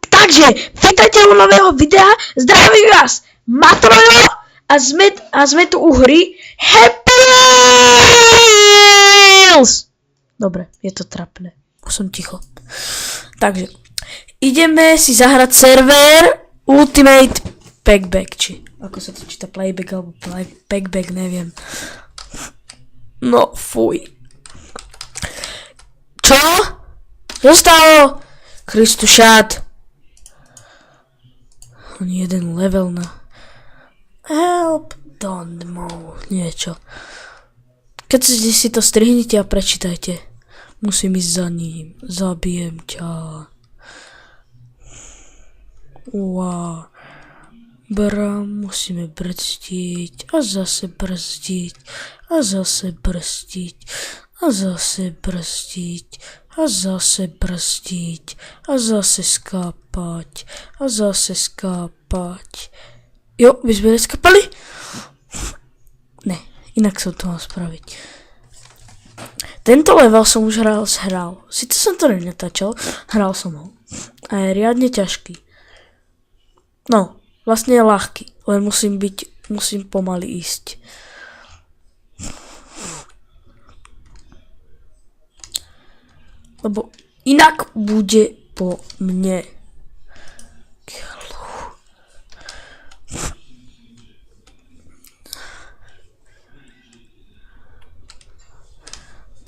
Takže, vítajte u nového videa, zdravím vás, Matrojo, a sme tu u hry Happy Wheels! Dobre, je to trapné, už som ticho. Takže, ideme si zahrať server Ultimate Packback, či ako sa to číta, playback alebo packback, neviem. No, fuj. Čo? Zostalo? Kristušát. Ani jeden level na help, don't move, niečo. Keď si to strihnite a prečítajte. Musím ísť za ním. Zabijem ťa. Wow. Musíme brzdiť a zase brzdiť a zase brzdiť a zase brzdiť a zase brzdiť a zase skápať a zase skápať. Jo, my sme neskápali? Ne, inak som to mal spraviť. Tento level som už hral. Sice som to nenatáčal, hral som ho. A je riadne ťažký. No, vlastne je ľahký, len musím pomaly ísť. Lebo inak bude po mne.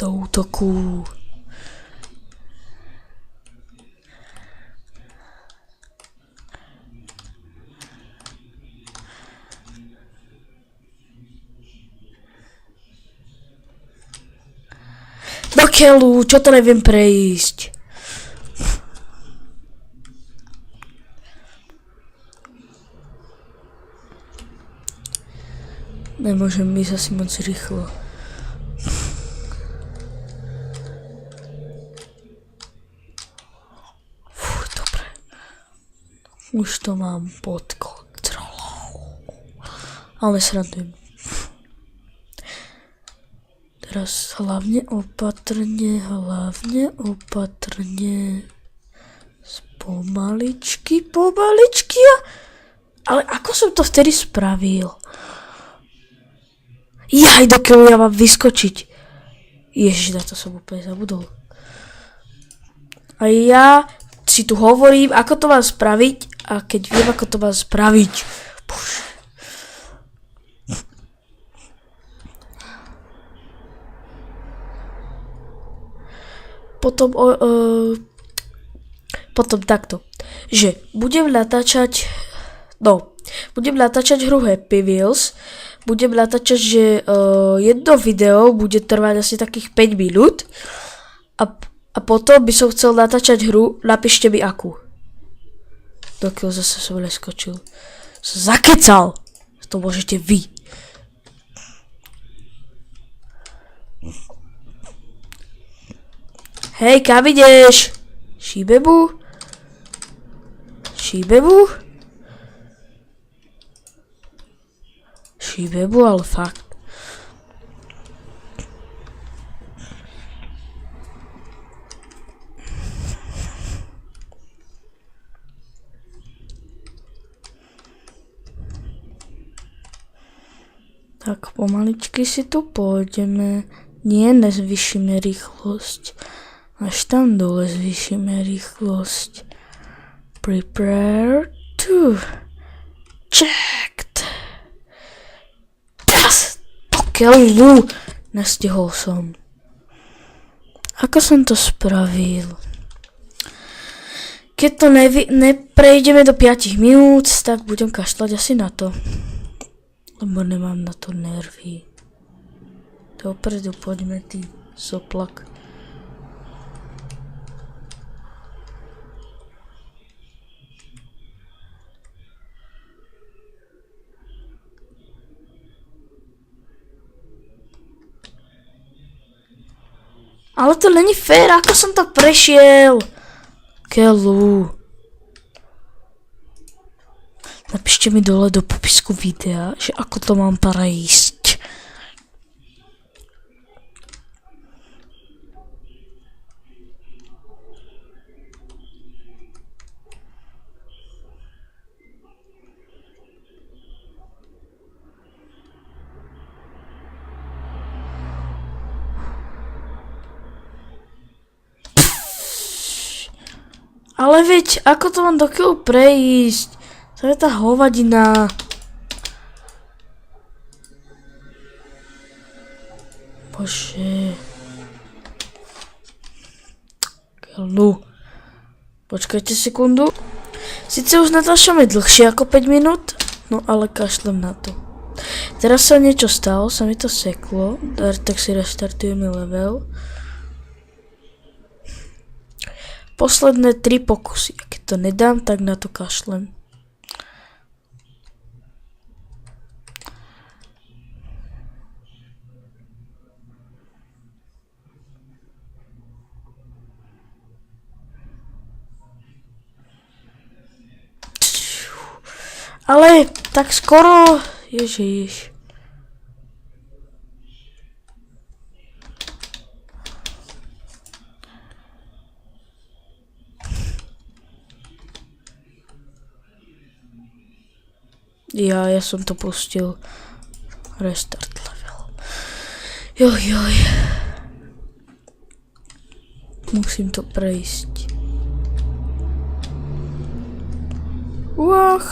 Do útoku. Do keľu, čo to neviem prejsť. Nemôžem ísť asi moc rýchlo. Fuj, dobre. Už to mám pod kontrolou. Ale srandujem. Teraz hlavne opatrne. Pomaličky. Ale ako som to vtedy spravil? Jaj, dokiaľ ja mám vyskočiť. Ježiš, na to som úplne zabudol. A ja si tu hovorím, ako to mám spraviť, a keď viem, ako to mám spraviť. Bože. Potom takto, že budem natáčať hru Happy Wheels, budem natáčať, že jedno video bude trvať asi takých 5 minút a potom by som chcel natáčať hru, napíšte mi akú. Dokiaľ zase som neskočil. Som zakecal, to môžete vy. Hej, kam ideš? Šíbebu, ale fakt. Tak pomaličky si tu pôjdeme. Nie, nezvýšime rýchlosť. Až tam dole zvýšime rýchlosť. Prepare to checked. Pokeľu. Nestihol som. Ako som to spravil? Keď to neprejdeme do 5 minút, tak budem kašľať asi na to. Lebo nemám na to nervy. Dopredu poďme, ty soplak. Ale to není fér, ako som to prešiel? Keľu. Napíšte mi dole do popisku videa, že ako to mám prejsť. Ale veď, ako to mám do keľu prejsť? To je tá hovadina. Bože. Keľu. Počkajte sekundu. Sice už natáčame dlhšie ako 5 minút, no ale kašlem na to. Teraz sa niečo stalo, sa mi to seklo, tak si restartujeme level. Posledné 3 pokusy, ak to nedám, tak na to kašlem. Ale tak skoro, ježiš. Ja som to pustil. Restart level. Joj. Musím to prejsť. Wow!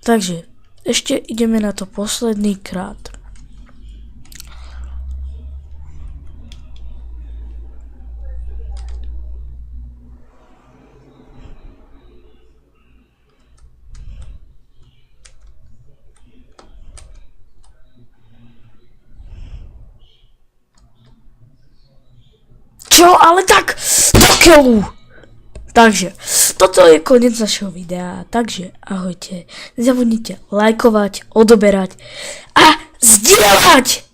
Takže, ešte ideme na to posledný krát. Čo? Ale tak! Keľu! Takže, toto je koniec našeho videa. Takže, ahojte. Nezabudnite lajkovať, odoberať a zdieľať!